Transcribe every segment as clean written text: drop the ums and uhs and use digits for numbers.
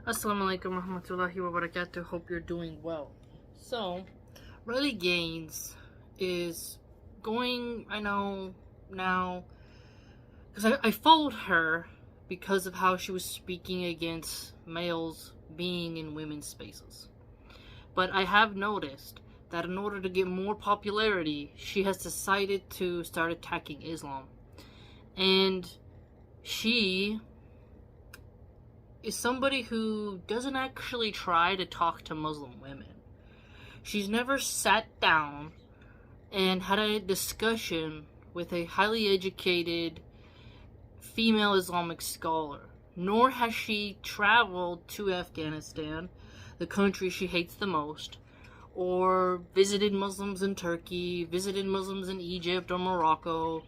Assalamu alaikum warahmatullahi wabarakatuh. Hope you're doing well. So, Riley Gaines is going, I know now, because I followed her because of how she was speaking against males being in women's spaces. But I have noticed that in order to get more popularity, she has decided to start attacking Islam. And she is somebody who doesn't actually try to talk to Muslim women. She's never sat down and had a discussion with a highly educated female Islamic scholar, nor has she traveled to Afghanistan, the country she hates the most, or visited Muslims in Turkey, visited Muslims in Egypt or Morocco.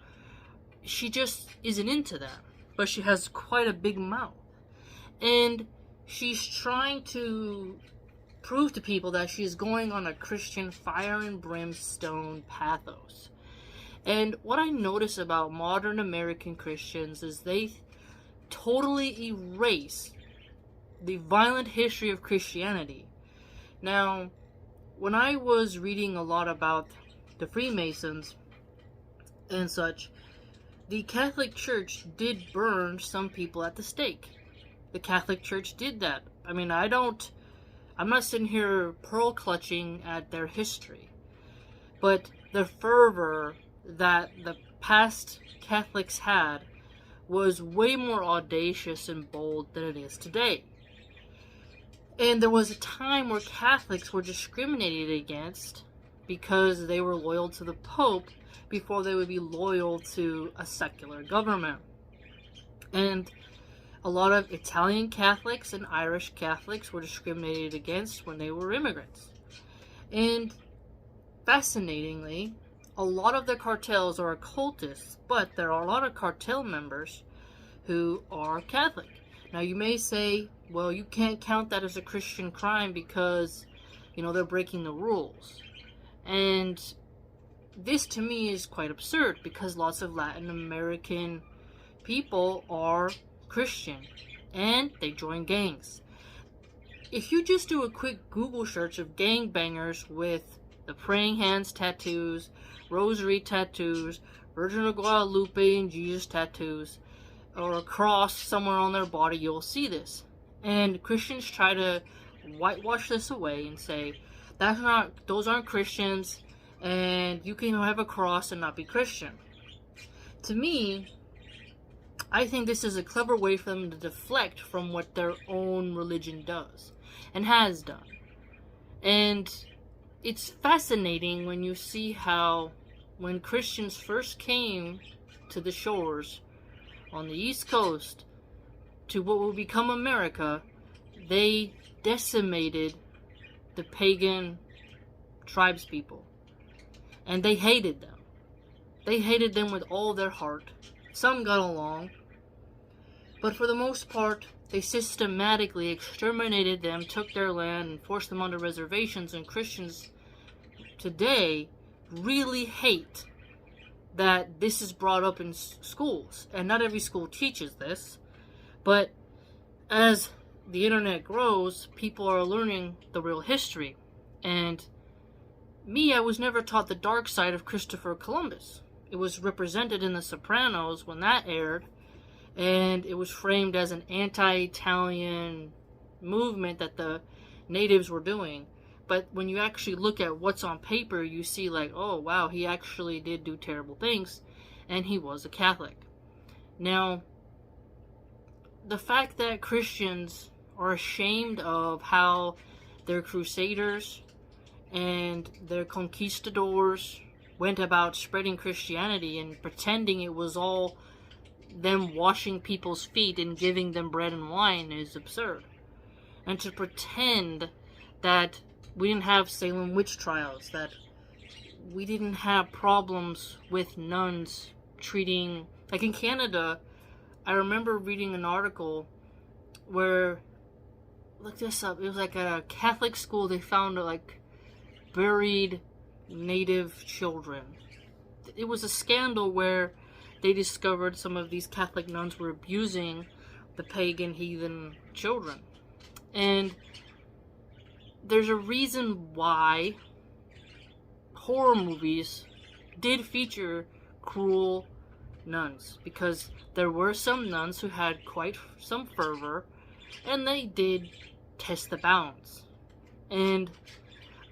She just isn't into that, but she has quite a big mouth. And she's trying to prove to people that she's going on a Christian fire and brimstone pathos. And what I notice about modern American Christians is they totally erase the violent history of Christianity. Now, when I was reading a lot about the Freemasons and such, the Catholic Church did burn some people at the stake. The Catholic Church did that. I mean, I'm not sitting here pearl clutching at their history, but the fervor that the past Catholics had was way more audacious and bold than it is today. And there was a time where Catholics were discriminated against because they were loyal to the Pope before they would be loyal to a secular government. And a lot of Italian Catholics and Irish Catholics were discriminated against when they were immigrants. And fascinatingly, a lot of the cartels are occultists, but there are a lot of cartel members who are Catholic. Now you may say, well, you can't count that as a Christian crime because, they're breaking the rules. And this to me is quite absurd because lots of Latin American people are Christian and they join gangs. If you just do a quick Google search of gangbangers with the praying hands tattoos, rosary tattoos, Virgin of Guadalupe and Jesus tattoos, or a cross somewhere on their body, you'll see this. And Christians try to whitewash this away and say, those aren't Christians, and you can have a cross and not be Christian. To me, I think this is a clever way for them to deflect from what their own religion does and has done. And it's fascinating when you see how when Christians first came to the shores on the East Coast to what will become America, they decimated the pagan tribespeople. And they hated them. They hated them with all their heart. Some got along, but for the most part, they systematically exterminated them, took their land, and forced them onto reservations. And Christians today really hate that this is brought up in schools. And not every school teaches this, but as the internet grows, people are learning the real history. And I was never taught the dark side of Christopher Columbus. It was represented in The Sopranos when that aired, and it was framed as an anti-Italian movement that the natives were doing. But when you actually look at what's on paper, you see oh wow, he actually did do terrible things, and he was a Catholic. Now, the fact that Christians are ashamed of how their crusaders and their conquistadors went about spreading Christianity and pretending it was all them washing people's feet and giving them bread and wine is absurd. And to pretend that we didn't have Salem witch trials, that we didn't have problems with nuns treating, in Canada, I remember reading an article where, look this up, it was a Catholic school, they found buried native children. It was a scandal where they discovered some of these Catholic nuns were abusing the pagan heathen children. And there's a reason why horror movies did feature cruel nuns, because there were some nuns who had quite some fervor, and they did test the balance. And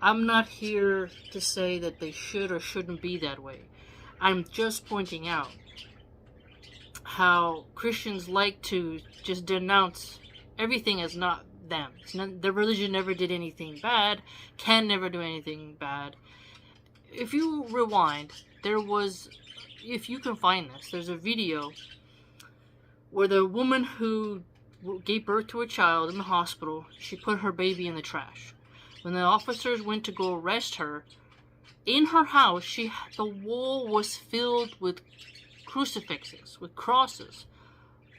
I'm not here to say that they should or shouldn't be that way. I'm just pointing out how Christians like to just denounce everything as not them. Their religion never did anything bad, can never do anything bad. If you rewind, if you can find this, there's a video where the woman who gave birth to a child in the hospital, she put her baby in the trash. When the officers went to go arrest her, in her house, the wall was filled with crucifixes, with crosses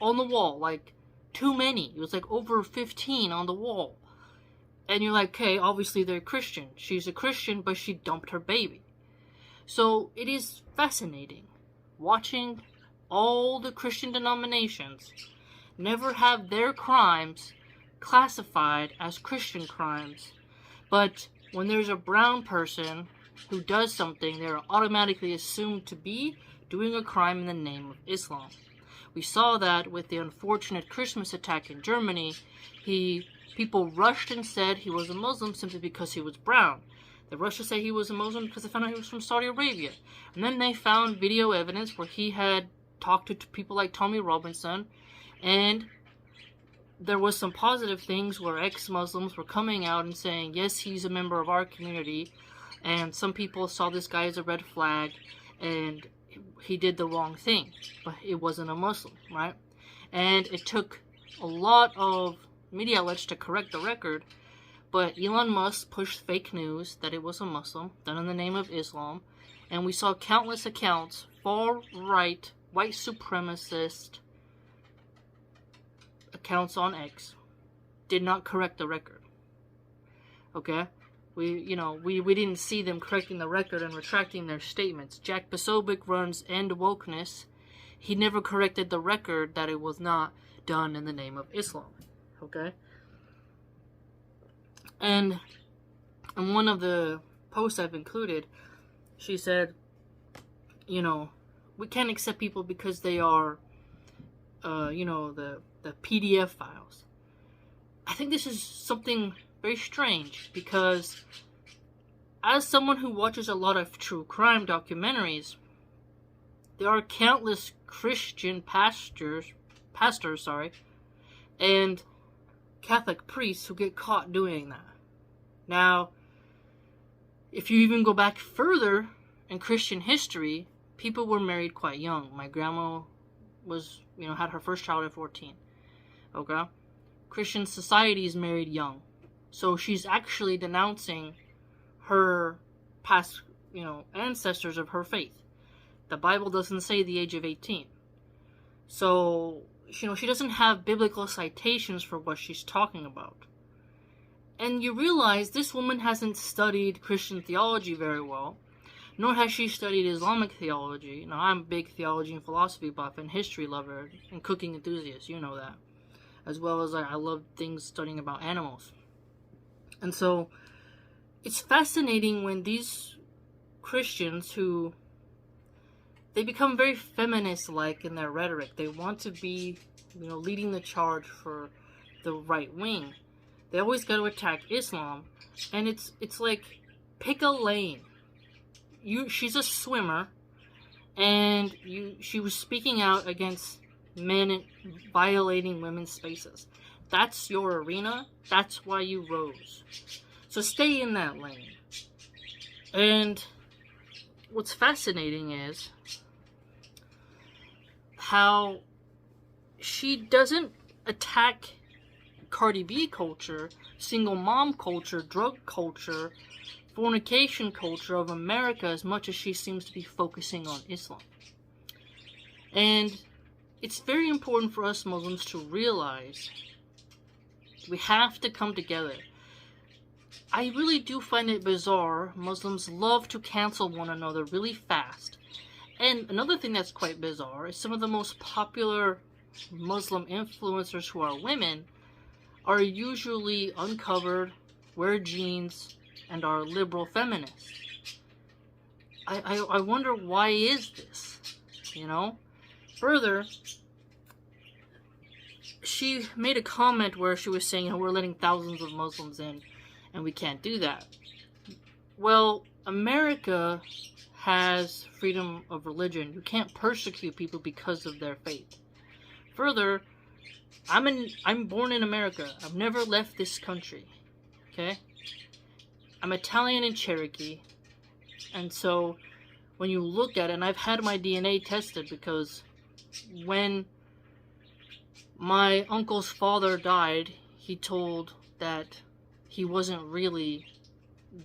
on the wall, like too many. It was like over 15 on the wall. And you're like, okay, obviously they're Christian. She's a Christian, but she dumped her baby. So it is fascinating watching all the Christian denominations never have their crimes classified as Christian crimes. But when there's a brown person who does something, they're automatically assumed to be doing a crime in the name of Islam. We saw that with the unfortunate Christmas attack in Germany. People rushed and said he was a Muslim simply because he was brown. They rushed to say he was a Muslim because they found out he was from Saudi Arabia. And then they found video evidence where he had talked to people like Tommy Robinson, and there was some positive things where ex-Muslims were coming out and saying, yes, he's a member of our community, and some people saw this guy as a red flag, and he did the wrong thing, but it wasn't a Muslim, right? And it took a lot of media outlets to correct the record, but Elon Musk pushed fake news that it was a Muslim, done in the name of Islam, and we saw countless accounts, far-right, white supremacist accounts on X did not correct the record. Okay? We didn't see them correcting the record and retracting their statements. Jack Posobiec runs End Wokeness. He never corrected the record that it was not done in the name of Islam. Okay? And in one of the posts I've included, she said, we can't accept people because they are, the PDF files. I think this is something very strange, because as someone who watches a lot of true crime documentaries, there are countless Christian pastors, and Catholic priests who get caught doing that. Now, if you even go back further in Christian history, people were married quite young. My grandma had her first child at 14. Okay? Christian societies married young. So she's actually denouncing her past, ancestors of her faith. The Bible doesn't say the age of 18. So, she doesn't have biblical citations for what she's talking about. And you realize this woman hasn't studied Christian theology very well, nor has she studied Islamic theology. Now, I'm a big theology and philosophy buff and history lover and cooking enthusiast, you know that. As well as I love things studying about animals. And so, it's fascinating when these Christians they become very feminist-like in their rhetoric. They want to be, leading the charge for the right wing. They always got to attack Islam. And it's like, pick a lane. She's a swimmer, and she was speaking out against men violating women's spaces. That's your arena. That's why you rose. So stay in that lane. And what's fascinating is how she doesn't attack Cardi B culture, single mom culture, drug culture, fornication culture of America as much as she seems to be focusing on Islam. And it's very important for us Muslims to realize we have to come together. I really do find it bizarre. Muslims love to cancel one another really fast. And another thing that's quite bizarre is some of the most popular Muslim influencers who are women are usually uncovered, wear jeans, and are liberal feminists. I wonder why is this, you know? Further, she made a comment where she was saying, we're letting thousands of Muslims in, and we can't do that. Well, America has freedom of religion. You can't persecute people because of their faith. Further, I'm born in America. I've never left this country. Okay? I'm Italian and Cherokee. And so, when you look at it, and I've had my DNA tested because when my uncle's father died, he told that he wasn't really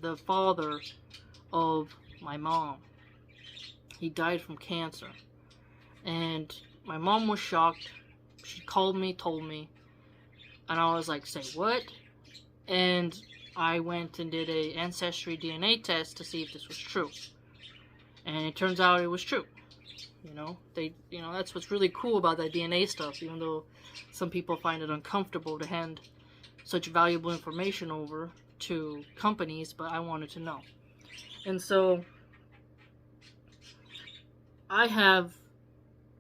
the father of my mom. He died from cancer. And my mom was shocked. She called me, told me, and I was like, say what? And I went and did a ancestry DNA test to see if this was true. And it turns out it was true. That's what's really cool about that DNA stuff, even though some people find it uncomfortable to hand such valuable information over to companies, but I wanted to know. And so, I have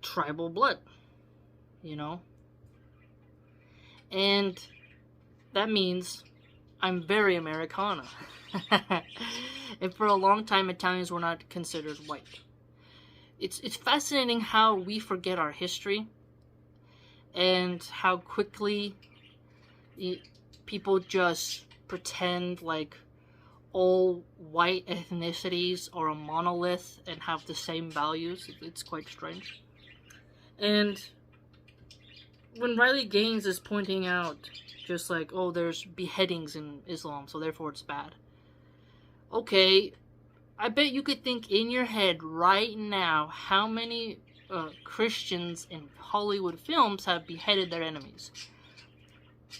tribal blood, and that means I'm very Americana. And for a long time, Italians were not considered white. It's fascinating how we forget our history and how quickly people just pretend like all white ethnicities are a monolith and have the same values. It's quite strange. And when Riley Gaines is pointing out just like, oh, there's beheadings in Islam, so therefore it's bad. Okay, I bet you could think in your head right now how many Christians in Hollywood films have beheaded their enemies.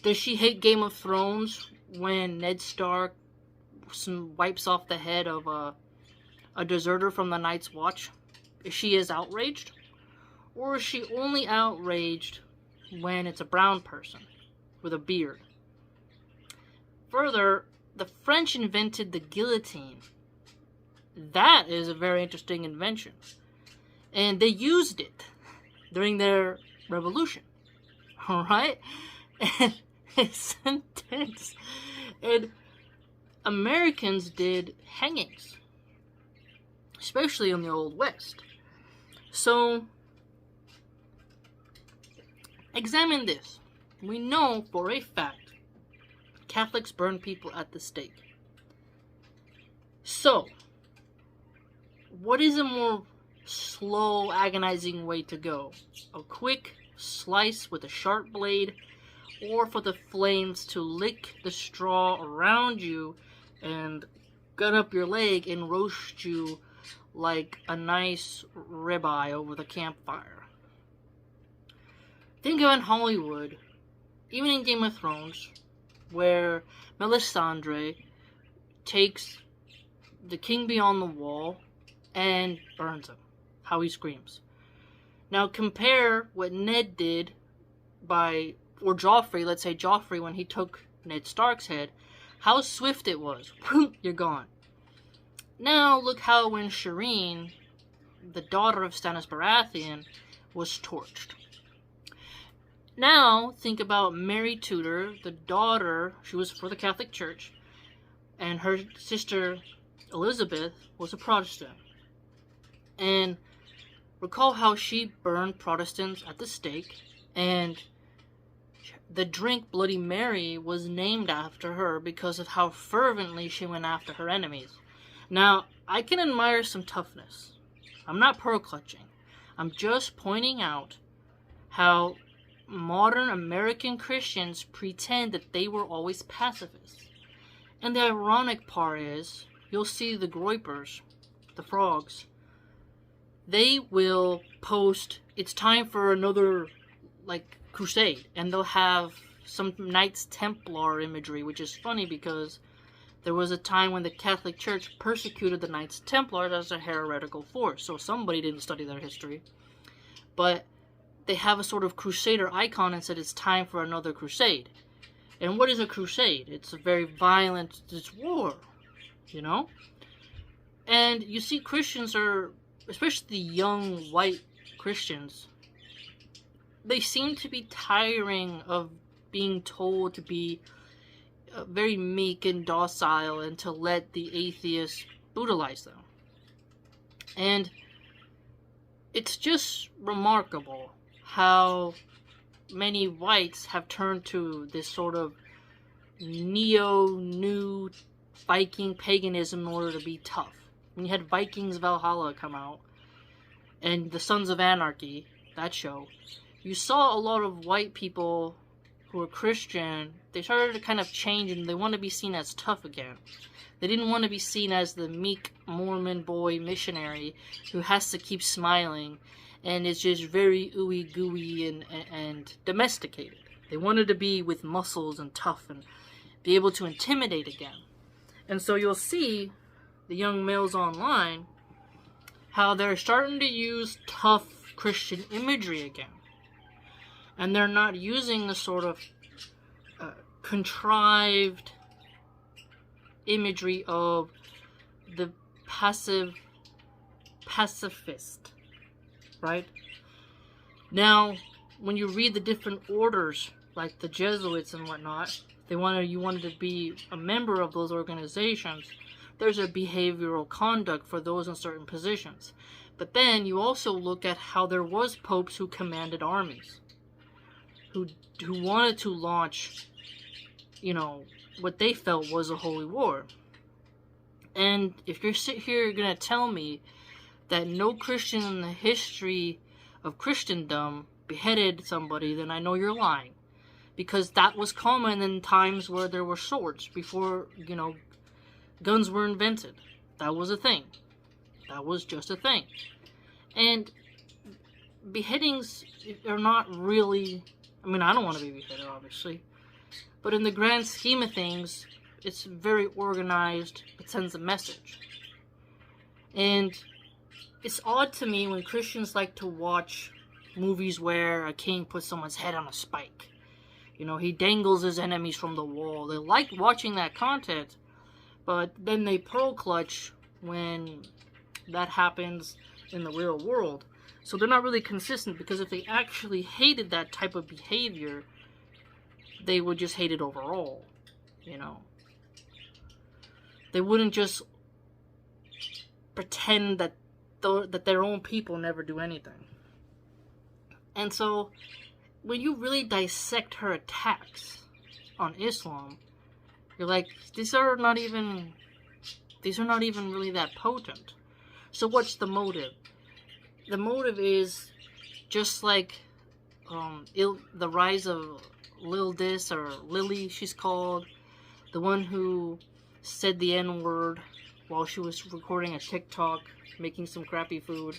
Does she hate Game of Thrones when Ned Stark wipes off the head of a deserter from the Night's Watch? Is she as outraged? Or is she only outraged when it's a brown person with a beard? Further, the French invented the guillotine. That is a very interesting invention. And they used it during their revolution. Alright? And it's intense. And Americans did hangings, especially in the Old West. So, examine this. We know for a fact Catholics burn people at the stake. So, what is a more slow, agonizing way to go? A quick slice with a sharp blade, or for the flames to lick the straw around you and gut up your leg and roast you like a nice ribeye over the campfire? Think of in Hollywood, even in Game of Thrones, where Melisandre takes the king beyond the wall and burns him. How he screams. Now compare what Ned did or Joffrey, let's say Joffrey when he took Ned Stark's head, how swift it was. You're gone. Now look how when Shireen, the daughter of Stannis Baratheon, was torched. Now think about Mary Tudor, the daughter, she was for the Catholic Church, and her sister Elizabeth was a Protestant. And recall how she burned Protestants at the stake, and the drink Bloody Mary was named after her because of how fervently she went after her enemies. Now, I can admire some toughness. I'm not pearl-clutching. I'm just pointing out how modern American Christians pretend that they were always pacifists. And the ironic part is, you'll see the groypers, the frogs, they will post, it's time for another, crusade. And they'll have some Knights Templar imagery, which is funny because there was a time when the Catholic Church persecuted the Knights Templars as a heretical force. So somebody didn't study their history. But they have a sort of crusader icon and said it's time for another crusade. And what is a crusade? It's a very violent, it's war, you know? And you see Christians are, especially the young white Christians, they seem to be tiring of being told to be very meek and docile and to let the atheists brutalize them. And it's just remarkable how many whites have turned to this sort of new Viking paganism in order to be tough. When you had Vikings Valhalla come out, and the Sons of Anarchy, that show, you saw a lot of white people who were Christian, they started to kind of change and they want to be seen as tough again. They didn't want to be seen as the meek Mormon boy missionary who has to keep smiling and is just very ooey gooey and domesticated. They wanted to be with muscles and tough and be able to intimidate again. And so you'll see the young males online how they're starting to use tough Christian imagery again. And they're not using the sort of contrived imagery of the pacifist, right? Now, when you read the different orders, like the Jesuits and whatnot, you wanted to be a member of those organizations, there's a behavioral conduct for those in certain positions. But then you also look at how there was popes who commanded armies, who wanted to launch, what they felt was a holy war. And if you're you're going to tell me that no Christian in the history of Christendom beheaded somebody, then I know you're lying. Because that was common in times where there were swords, before, guns were invented. That was a thing. That was just a thing. And beheadings are not really, I don't want to be beheaded, obviously. But in the grand scheme of things, it's very organized. It sends a message. And it's odd to me when Christians like to watch movies where a king puts someone's head on a spike. He dangles his enemies from the wall. They like watching that content, but then they pearl clutch when that happens in the real world. So they're not really consistent, because if they actually hated that type of behavior, they would just hate it overall, They wouldn't just pretend that their own people never do anything. And so, when you really dissect her attacks on Islam, you're like, these are not even really that potent. So what's the motive? The motive is just like the rise of Lil Dis, or Lily, she's called, the one who said the N-word while she was recording a TikTok, making some crappy food.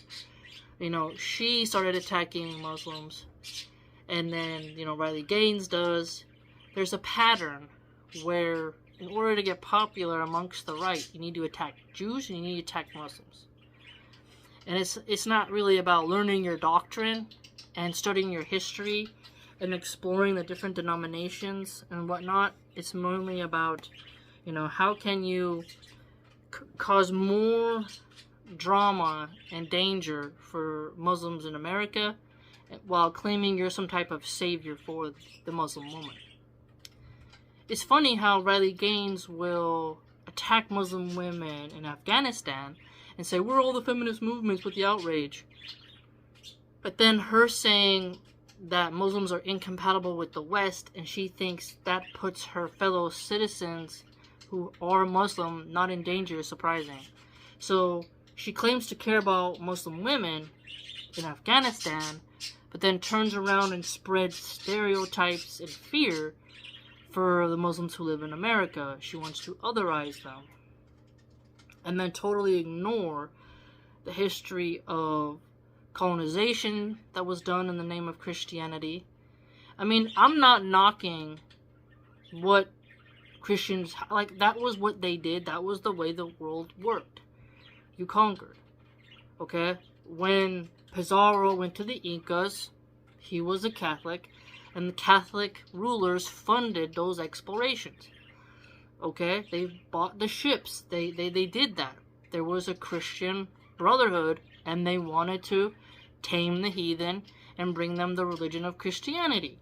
She started attacking Muslims. And then, Riley Gaines does. There's a pattern where, in order to get popular amongst the right, you need to attack Jews and you need to attack Muslims. And it's not really about learning your doctrine and studying your history and exploring the different denominations and whatnot. It's mainly about, how can you cause more drama and danger for Muslims in America while claiming you're some type of savior for the Muslim woman. It's funny how Riley Gaines will attack Muslim women in Afghanistan and say, we're all the feminist movements with the outrage. But then her saying that Muslims are incompatible with the West, and she thinks that puts her fellow citizens who are Muslim not in danger, is surprising. So she claims to care about Muslim women in Afghanistan, but then turns around and spreads stereotypes and fear for the Muslims who live in America. She wants to otherize them. And then totally ignore the history of colonization that was done in the name of Christianity. I'm not knocking what Christians, that was what they did. That was the way the world worked. You conquered. Okay? When Pizarro went to the Incas, he was a Catholic, and the Catholic rulers funded those explorations. Okay, they bought the ships. They did that. There was a Christian brotherhood, and they wanted to tame the heathen and bring them the religion of Christianity.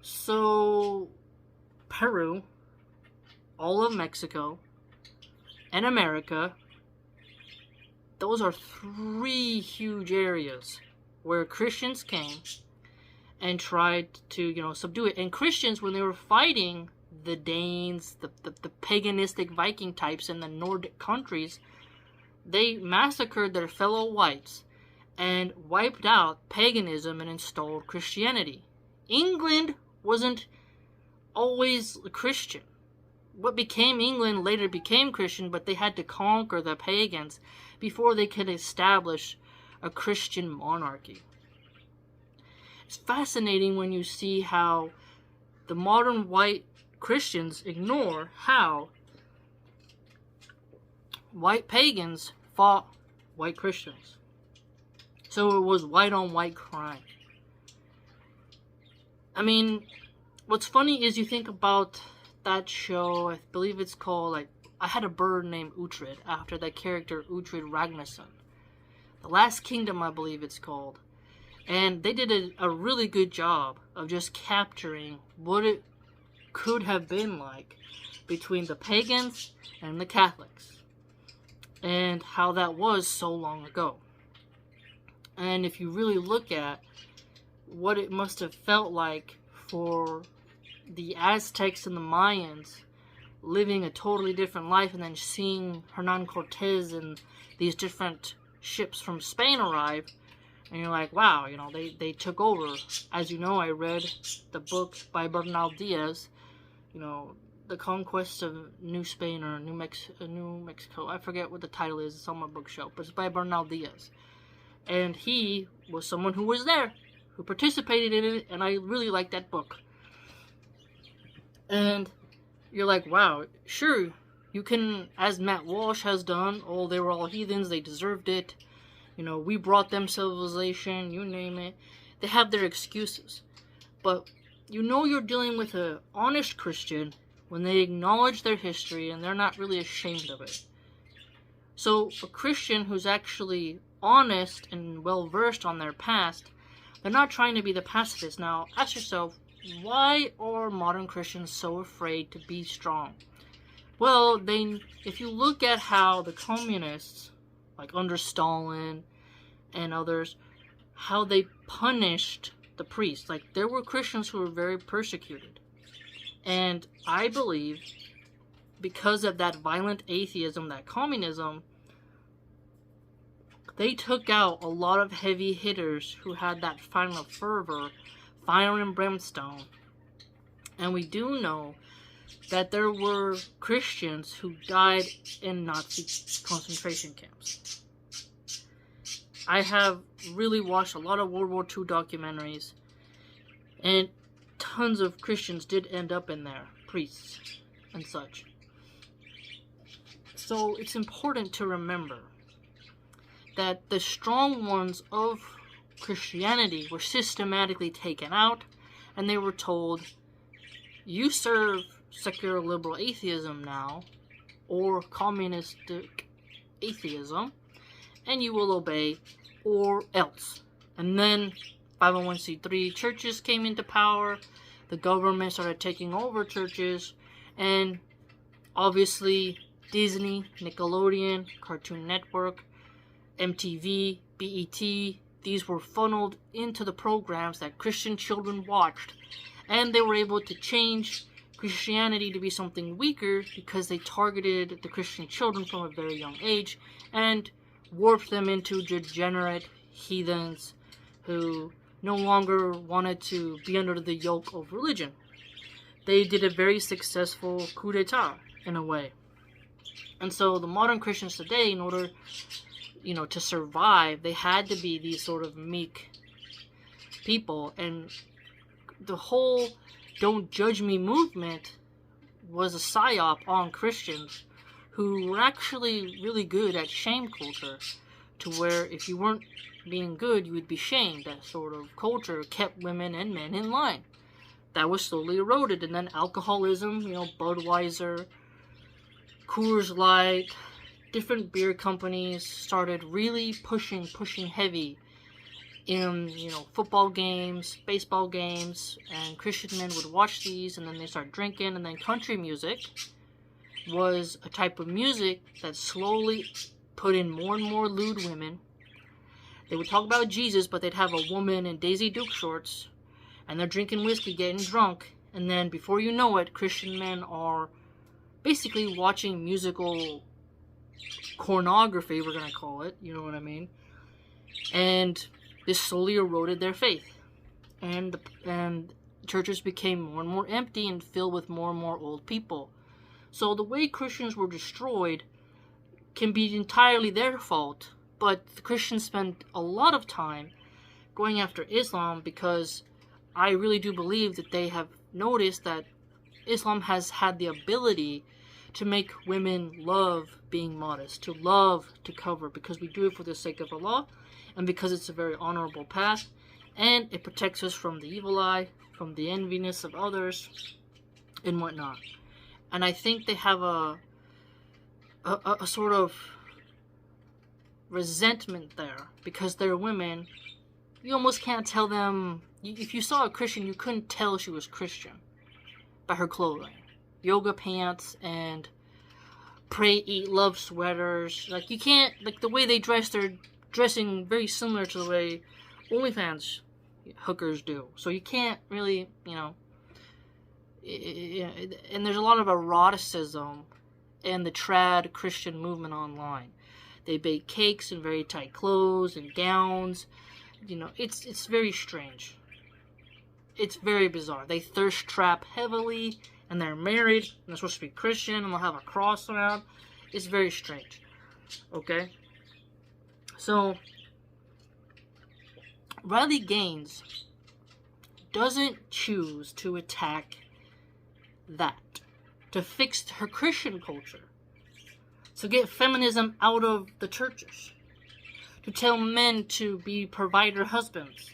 So, Peru, all of Mexico, and America, those are 3 huge areas where Christians came and tried to, subdue it. And Christians, when they were fighting the Danes, the paganistic Viking types in the Nordic countries, they massacred their fellow whites and wiped out paganism and installed Christianity. England wasn't always Christian. What became England later became Christian, but they had to conquer the pagans before they could establish a Christian monarchy. It's fascinating when you see how the modern white Christians ignore how white pagans fought white Christians. So it was white on white crime. I mean, what's funny is you think about that show, I believe it's called, I Had a Bird Named Uhtred, after that character Uhtred Ragnarsson. The Last Kingdom, I believe it's called. And they did a really good job of just capturing what it could have been like between the pagans and the Catholics, and how that was so long ago. And if you really look at what it must have felt like for the Aztecs and the Mayans living a totally different life, and then seeing Hernan Cortez and these different ships from Spain arrive, and you're like, wow, they took over. As you know, I read the book by Bernal Diaz, The Conquest of New Spain or New Mexico. I forget what the title is. It's on my bookshelf, but it's by Bernal Diaz. And he was someone who was there, who participated in it, and I really liked that book. And you're like, wow, sure, you can, as Matt Walsh has done, they were all heathens, they deserved it, we brought them civilization, you name it. They have their excuses. But you're dealing with an honest Christian when they acknowledge their history and they're not really ashamed of it. So a Christian who's actually honest and well-versed on their past, they're not trying to be the pacifist. Now, ask yourself, why are modern Christians so afraid to be strong? Well, if you look at how the communists, like under Stalin and others, how they punished the priests. Like, there were Christians who were very persecuted. And I believe, because of that violent atheism, that communism, they took out a lot of heavy hitters who had that final fervor, fire and brimstone. And we do know that there were Christians who died in Nazi concentration camps. I have really watched a lot of World War II documentaries, and tons of Christians did end up in there, priests and such. So it's important to remember that the strong ones of Christianity were systematically taken out, and they were told, you serve secular liberal atheism now, or communistic atheism, and you will obey, or else. And then 501c3 churches came into power, the government started taking over churches, and obviously Disney, Nickelodeon, Cartoon Network, MTV, BET, these were funneled into the programs that Christian children watched, and they were able to change Christianity to be something weaker because they targeted the Christian children from a very young age and warped them into degenerate heathens who no longer wanted to be under the yoke of religion. They did a very successful coup d'etat, in a way. And so the modern Christians today, in order, to survive, they had to be these sort of meek people. And the whole "don't judge me" movement was a psyop on Christians who were actually really good at shame culture, to where if you weren't being good, you would be shamed. That sort of culture kept women and men in line. That was slowly eroded. And then alcoholism, Budweiser, Coors Light, different beer companies started really pushing heavy in, football games, baseball games, and Christian men would watch these, and then they start drinking. And then country music was a type of music that slowly put in more and more lewd women. They would talk about Jesus, but they'd have a woman in Daisy Duke shorts, and they're drinking whiskey, getting drunk, and then before you know it, Christian men are basically watching musical pornography, we're going to call it, you know what I mean? And this slowly eroded their faith. And churches became more and more empty and filled with more and more old people. So the way Christians were destroyed can be entirely their fault, but the Christians spent a lot of time going after Islam because I really do believe that they have noticed that Islam has had the ability to make women love being modest, to love to cover, because we do it for the sake of Allah, and because it's a very honorable path, and it protects us from the evil eye, from the enviness of others, and whatnot. And I think they have a sort of resentment there, because they're women. You almost can't tell them. If you saw a Christian, you couldn't tell she was Christian by her clothing. Yoga pants and pray, eat, love sweaters. Like, you can't, like, the way they dress, they're dressing very similar to the way OnlyFans hookers do. So you can't really, and there's a lot of eroticism in the trad Christian movement online. They bake cakes in very tight clothes and gowns. It's very strange. It's very bizarre. They thirst trap heavily, and they're married, and they're supposed to be Christian, and they'll have a cross around. It's very strange. Okay? So, Riley Gaines doesn't choose to attack that, to fix her Christian culture, to get feminism out of the churches, to tell men to be provider husbands.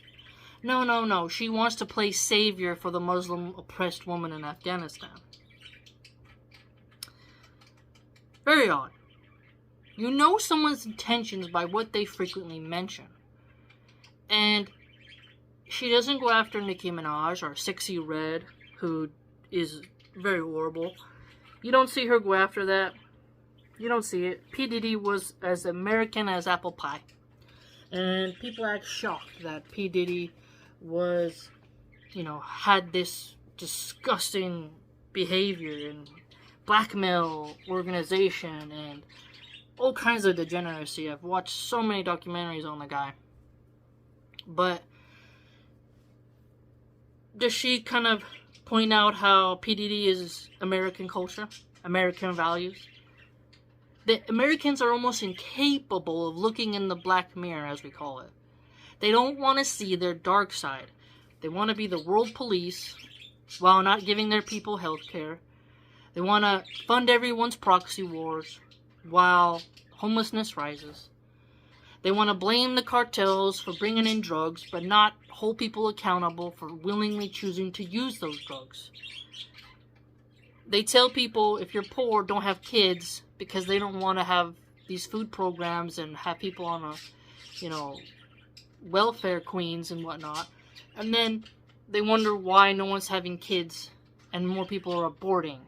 No. She wants to play savior for the Muslim oppressed woman in Afghanistan. Very odd. You know someone's intentions by what they frequently mention. And she doesn't go after Nicki Minaj or Sexy Red, who is very horrible. You don't see her go after that. You don't see it. P. Diddy was as American as apple pie. And people act shocked that P. Diddy was, had this disgusting behavior and blackmail organization and all kinds of degeneracy. I've watched so many documentaries on the guy. But does she kind of point out how P. Diddy is American culture, American values? The Americans are almost incapable of looking in the black mirror, as we call it. They don't want to see their dark side. They want to be the world police while not giving their people health care. They want to fund everyone's proxy wars while homelessness rises. They want to blame the cartels for bringing in drugs, but not hold people accountable for willingly choosing to use those drugs. They tell people, if you're poor, don't have kids, because they don't want to have these food programs and have people on a, welfare queens and whatnot. And then they wonder why no one's having kids and more people are aborting.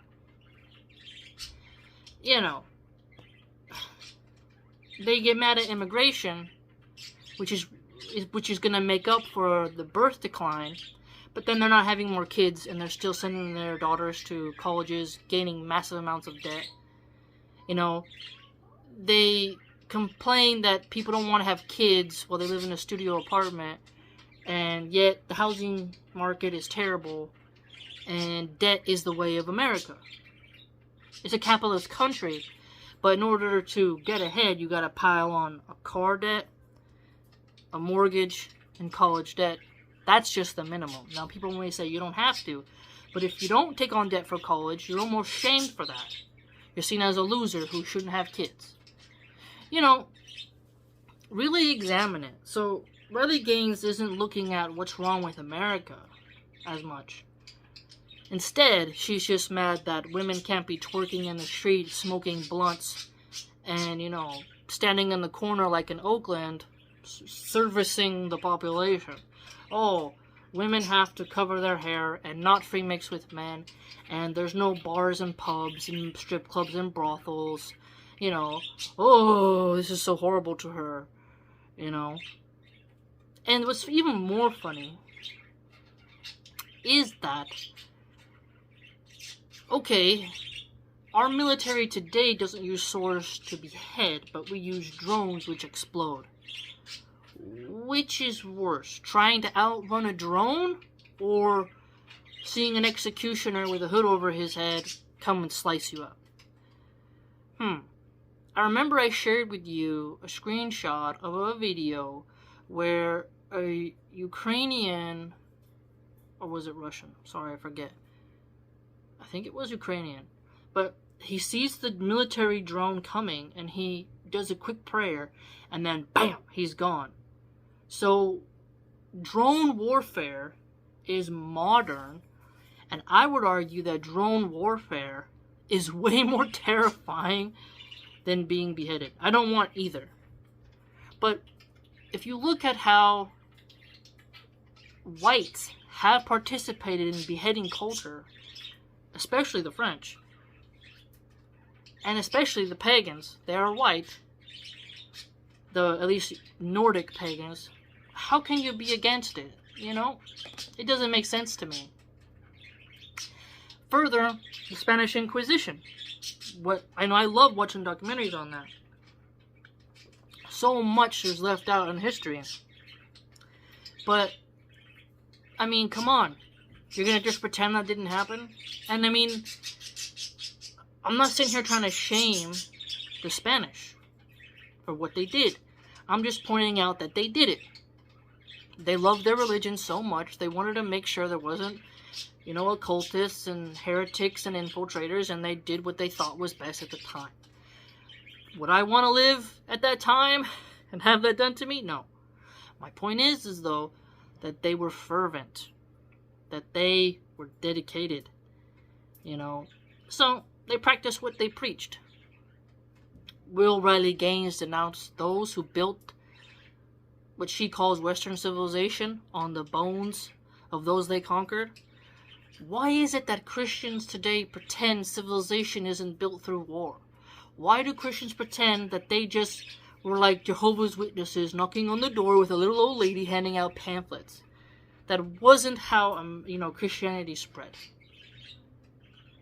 They get mad at immigration, which is going to make up for the birth decline, but then they're not having more kids and they're still sending their daughters to colleges, gaining massive amounts of debt. They complain that people don't want to have kids while they live in a studio apartment, and yet the housing market is terrible and debt is the way of America. It's a capitalist country, but in order to get ahead, you gotta pile on a car debt, a mortgage, and college debt. That's just the minimum. Now, people may say you don't have to, but if you don't take on debt for college, you're almost shamed for that. You're seen as a loser who shouldn't have kids. really examine it. So Riley Gaines isn't looking at what's wrong with America as much. Instead, she's just mad that women can't be twerking in the street, smoking blunts, and, standing in the corner like in Oakland, servicing the population. Oh, women have to cover their hair and not free mix with men, and there's no bars and pubs and strip clubs and brothels. Oh, this is so horrible to her, And what's even more funny is that, okay, our military today doesn't use swords to behead, but we use drones which explode. Which is worse, trying to outrun a drone, or seeing an executioner with a hood over his head come and slice you up? I remember I shared with you a screenshot of a video where a Ukrainian, or was it Russian? Sorry, I forget. I think it was Ukrainian. But he sees the military drone coming, and he does a quick prayer, and then BAM! He's gone. So, drone warfare is modern, and I would argue that drone warfare is way more terrifying than being beheaded. I don't want either. But if you look at how whites have participated in beheading culture, especially the French, and especially the pagans, they are white, at least Nordic pagans, how can you be against it? It doesn't make sense to me. Further, the Spanish Inquisition. I love watching documentaries on that. So much is left out in history. But, come on. You're gonna just pretend that didn't happen? And I'm not sitting here trying to shame the Spanish for what they did. I'm just pointing out that they did it. They loved their religion so much, they wanted to make sure there wasn't, occultists and heretics and infiltrators, and they did what they thought was best at the time. Would I want to live at that time and have that done to me? No. My point is though, that they were fervent, that they were dedicated, So, they practiced what they preached. Will Riley Gaines denounce those who built what she calls Western civilization on the bones of those they conquered? Why is it that Christians today pretend civilization isn't built through war? Why do Christians pretend that they just were like Jehovah's Witnesses knocking on the door with a little old lady handing out pamphlets? That wasn't how, Christianity spread.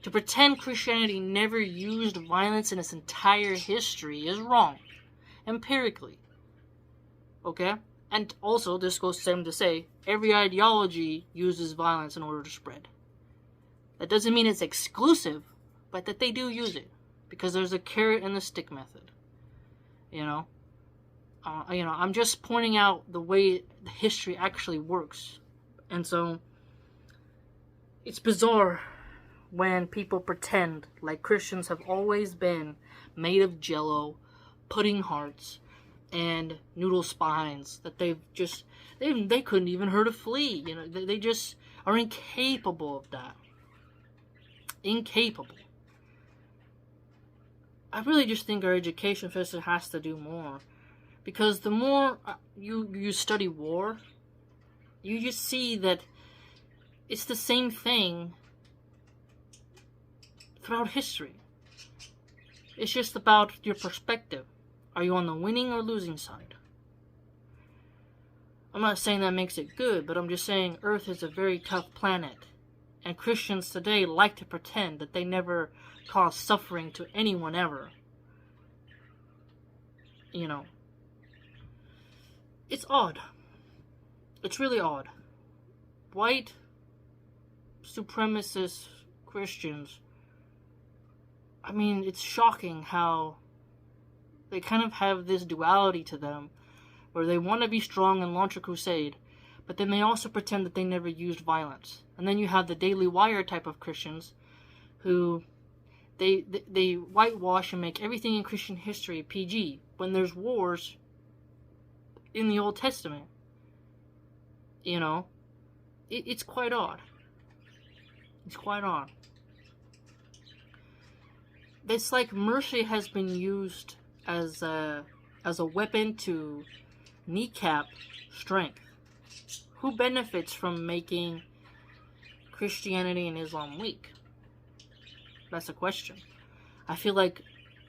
To pretend Christianity never used violence in its entire history is wrong, empirically. Okay? And also, this goes the same to say, every ideology uses violence in order to spread. That doesn't mean it's exclusive, but that they do use it. Because there's a carrot and the stick method. I'm just pointing out the way the history actually works. And so, it's bizarre when people pretend like Christians have always been made of jello, pudding hearts, and noodle spines, that they couldn't even hurt a flea. They just are incapable of that. Incapable. I really just think our education system has to do more. Because the more you study war, you just see that it's the same thing throughout history. It's just about your perspective. Are you on the winning or losing side? I'm not saying that makes it good, but I'm just saying Earth is a very tough planet. And Christians today like to pretend that they never caused suffering to anyone ever. It's odd. It's really odd. White supremacist Christians, it's shocking how they kind of have this duality to them, where they want to be strong and launch a crusade, but then they also pretend that they never used violence. And then you have the Daily Wire type of Christians, who they whitewash and make everything in Christian history PG. When there's wars, in the Old Testament. You know, it's quite odd. It's quite odd. It's like mercy has been used as a weapon to kneecap strength. Who benefits from making Christianity and Islam weak? That's a question. I feel like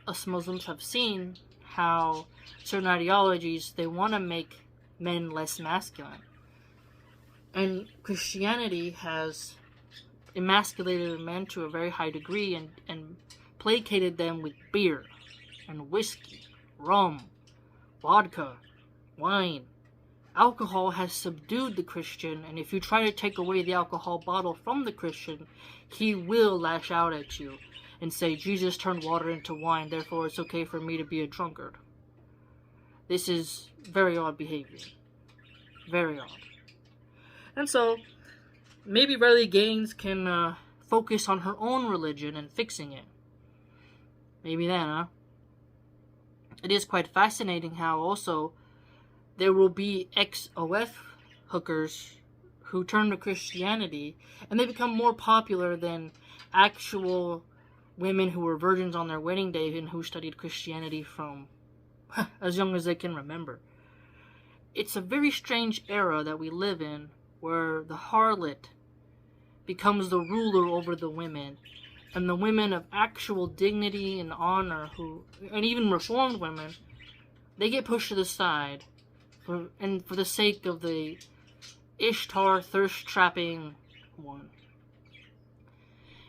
us Muslims have seen how certain ideologies, they want to make men less masculine. And Christianity has emasculated men to a very high degree and placated them with beer and whiskey, rum, vodka, wine. Alcohol has subdued the Christian, and if you try to take away the alcohol bottle from the Christian, he will lash out at you and say, Jesus turned water into wine, therefore it's okay for me to be a drunkard. This is very odd behavior. Very odd. And so, maybe Riley Gaines can focus on her own religion and fixing it. Maybe then, huh? It is quite fascinating how also there will be ex-OF hookers who turn to Christianity, and they become more popular than actual women who were virgins on their wedding day and who studied Christianity from as young as they can remember. It's a very strange era that we live in, where the harlot becomes the ruler over the women, and the women of actual dignity and honor, and even reformed women, they get pushed to the side for the sake of the Ishtar thirst-trapping one.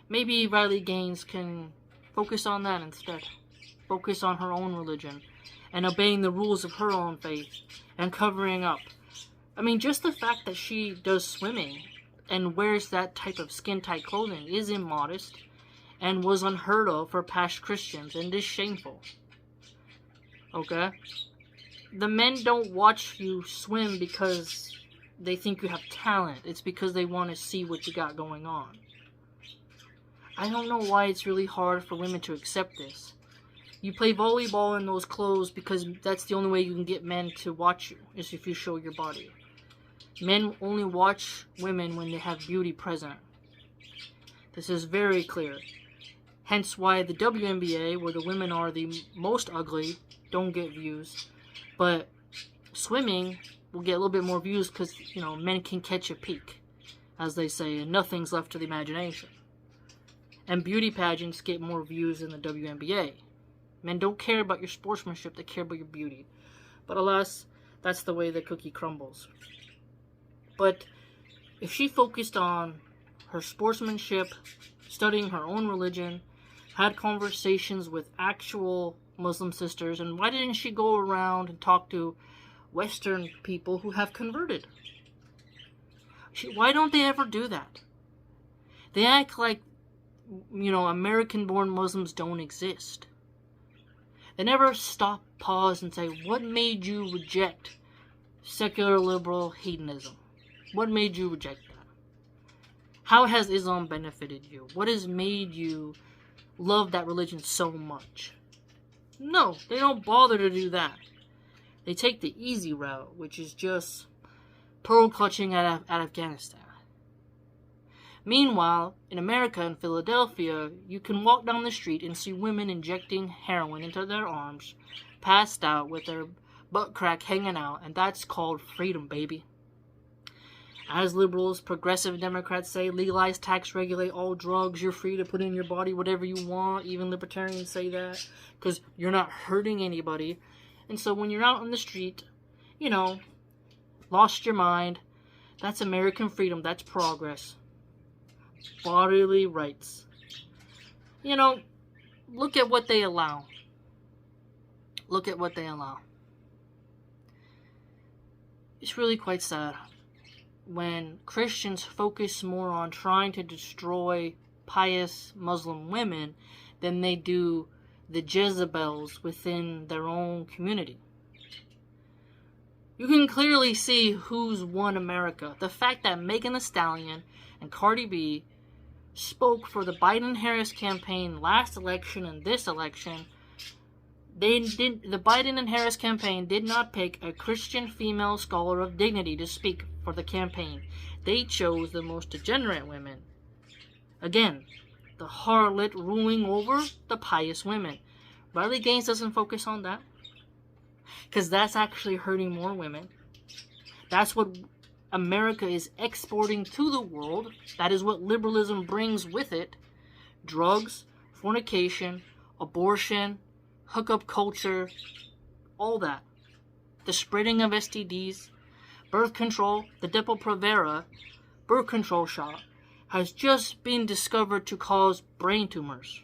Maybe Riley Gaines can focus on that instead. Focus on her own religion and obeying the rules of her own faith and covering up. I mean, just the fact that she does swimming and wears that type of skin-tight clothing is immodest and was unheard of for past Christians, and is shameful. Okay? The men don't watch you swim because they think you have talent. It's because they want to see what you got going on. I don't know why it's really hard for women to accept this. You play volleyball in those clothes because that's the only way you can get men to watch you, is if you show your body. Men only watch women when they have beauty present. This is very clear. Hence why the WNBA, where the women are the most ugly, don't get views. But swimming will get a little bit more views because, men can catch a peek, as they say, and nothing's left to the imagination. And beauty pageants get more views than the WNBA. Men don't care about your sportsmanship, they care about your beauty. But alas, that's the way the cookie crumbles. But if she focused on her sportsmanship, studying her own religion, had conversations with actual Muslim sisters, and why didn't she go around and talk to Western people who have converted? Why don't they ever do that? They act like, American-born Muslims don't exist. They never stop, pause, and say, what made you reject secular liberal hedonism? What made you reject that? How has Islam benefited you? What has made you love that religion so much? No, they don't bother to do that. They take the easy route, which is just pearl clutching at Afghanistan. Meanwhile, in America and Philadelphia, you can walk down the street and see women injecting heroin into their arms, passed out with their butt crack hanging out, and that's called freedom, baby. As liberals, progressive Democrats say, legalize, tax, regulate all drugs, you're free to put in your body whatever you want. Even libertarians say that, because you're not hurting anybody. And so when you're out on the street, lost your mind, that's American freedom, that's progress. Bodily rights. Look at what they allow. Look at what they allow. It's really quite sad when Christians focus more on trying to destroy pious Muslim women than they do the Jezebels within their own community. You can clearly see who's won America. The fact that Megan Thee Stallion and Cardi B spoke for the Biden-Harris campaign last election and this election, The Biden and Harris campaign did not pick a Christian female scholar of dignity to speak for the campaign. They chose the most degenerate women. Again, the harlot ruling over the pious women. Riley Gaines doesn't focus on that, because that's actually hurting more women. That's what America is exporting to the world. That is what liberalism brings with it. Drugs, fornication, abortion, hookup culture, all that. The spreading of STDs, birth control, the Depo-Provera birth control shot has just been discovered to cause brain tumors.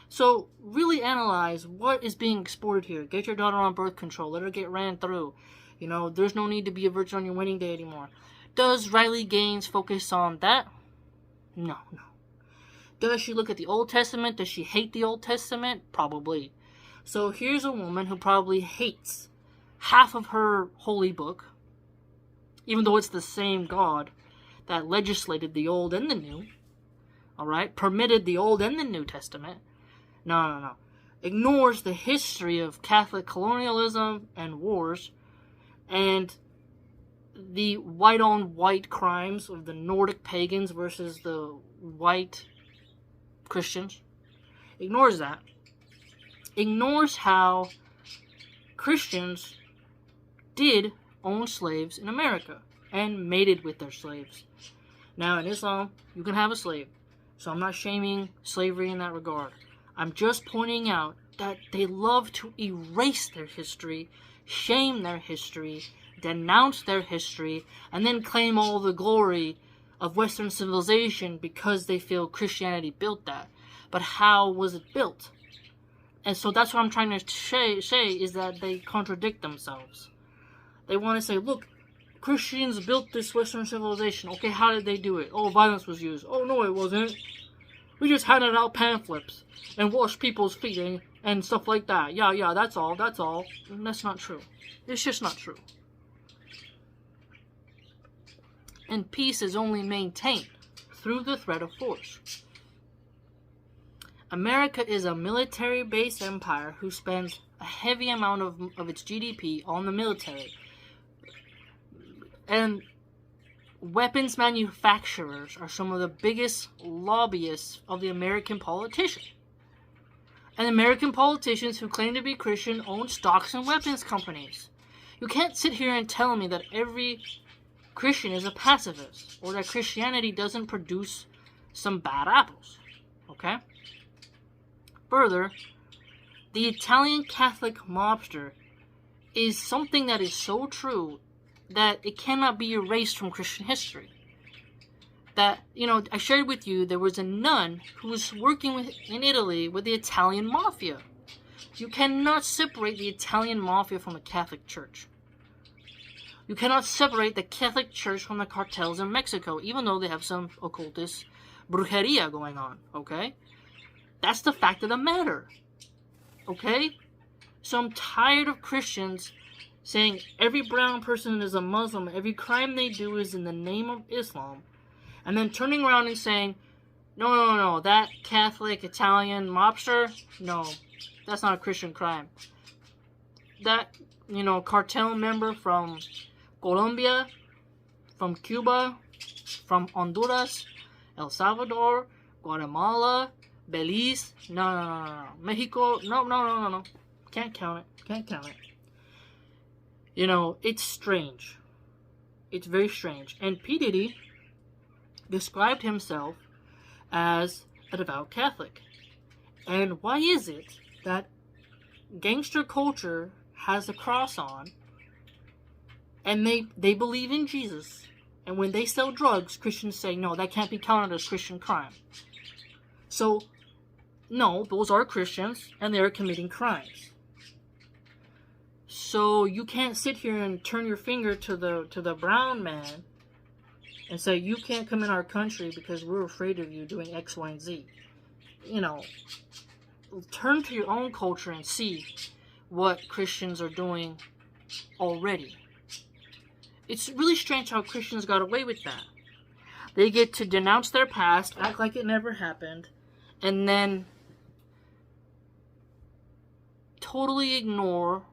So really analyze what is being exported here. Get your daughter on birth control. Let her get ran through. You know, there's no need to be a virgin on your wedding day anymore. Does Riley Gaines focus on that? No. Does she look at the Old Testament? Does she hate the Old Testament? Probably. So here's a woman who probably hates half of her holy book, even though it's the same God that legislated the Old and the New. Alright? Permitted the Old and the New Testament. No. Ignores the history of Catholic colonialism and wars, and the white-on-white crimes of the Nordic pagans versus the white Christians. Ignores that. Ignores how Christians did own slaves in America and mated with their slaves. Now, in Islam, you can have a slave, so I'm not shaming slavery in that regard. I'm just pointing out that they love to erase their history, shame their history, denounce their history, and then claim all the glory of Western civilization because they feel Christianity built that. But how was it built? And so that's what I'm trying to say is that they contradict themselves. They want to say, look, Christians built this Western civilization. Okay, how did they do it? Oh, violence was used. Oh, no, it wasn't. We just handed out pamphlets and washed people's feet and stuff like that. Yeah, that's all. And that's not true. It's just not true. And peace is only maintained through the threat of force. America is a military-based empire who spends a heavy amount of its GDP on the military. And weapons manufacturers are some of the biggest lobbyists of the American politician. And American politicians who claim to be Christian own stocks and weapons companies. You can't sit here and tell me that every Christian is a pacifist, or that Christianity doesn't produce some bad apples. Okay? Further, the Italian Catholic mobster is something that is so true that it cannot be erased from Christian history. That, I shared with you, there was a nun who was working in Italy with the Italian mafia. You cannot separate the Italian mafia from the Catholic Church. You cannot separate the Catholic Church from the cartels in Mexico, even though they have some occultist brujeria going on, okay? That's the fact of the matter, okay? So I'm tired of Christians saying every brown person is a Muslim, every crime they do is in the name of Islam, and then turning around and saying, no, that Catholic Italian mobster, no, that's not a Christian crime. That, cartel member from Colombia, from Cuba, from Honduras, El Salvador, Guatemala, Belize, no. Mexico, no. Can't count it. It's strange. It's very strange. And P. Diddy described himself as a devout Catholic. And why is it that gangster culture has the cross on, and they believe in Jesus, and when they sell drugs, Christians say, no, that can't be counted as Christian crime. So, no, those are Christians, and they're committing crimes. So you can't sit here and turn your finger to the brown man and say, you can't come in our country because we're afraid of you doing X, Y, and Z. Turn to your own culture and see what Christians are doing already. It's really strange how Christians got away with that. They get to denounce their past, act like it never happened, and then totally ignore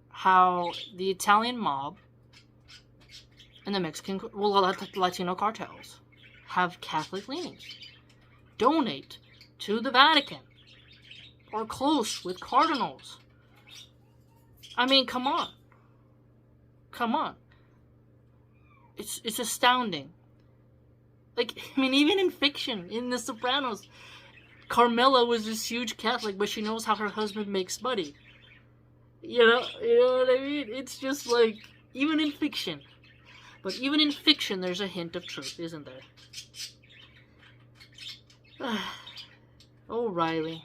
how the Italian mob and the Mexican, well, Latino cartels have Catholic leanings, donate to the Vatican, are close with cardinals. I mean, come on. Come on. It's astounding. Like, I mean, even in fiction, in The Sopranos, Carmela was this huge Catholic, but she knows how her husband makes money. You know what I mean? It's just like, even in fiction. But even in fiction, there's a hint of truth, isn't there? Oh, Riley,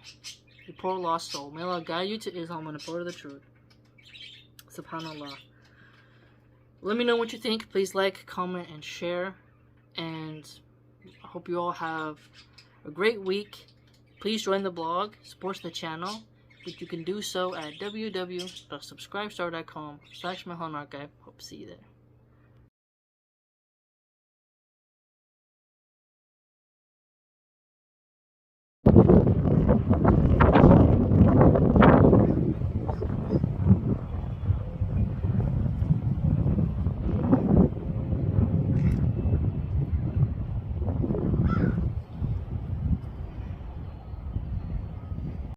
you poor lost soul. May Allah guide you to Islam and the part of the truth. SubhanAllah. Let me know what you think. Please like, comment, and share. And I hope you all have a great week. Please join the blog, support the channel, but you can do so at www.subscribestar.com/MilhanArchive. Hope to see you there.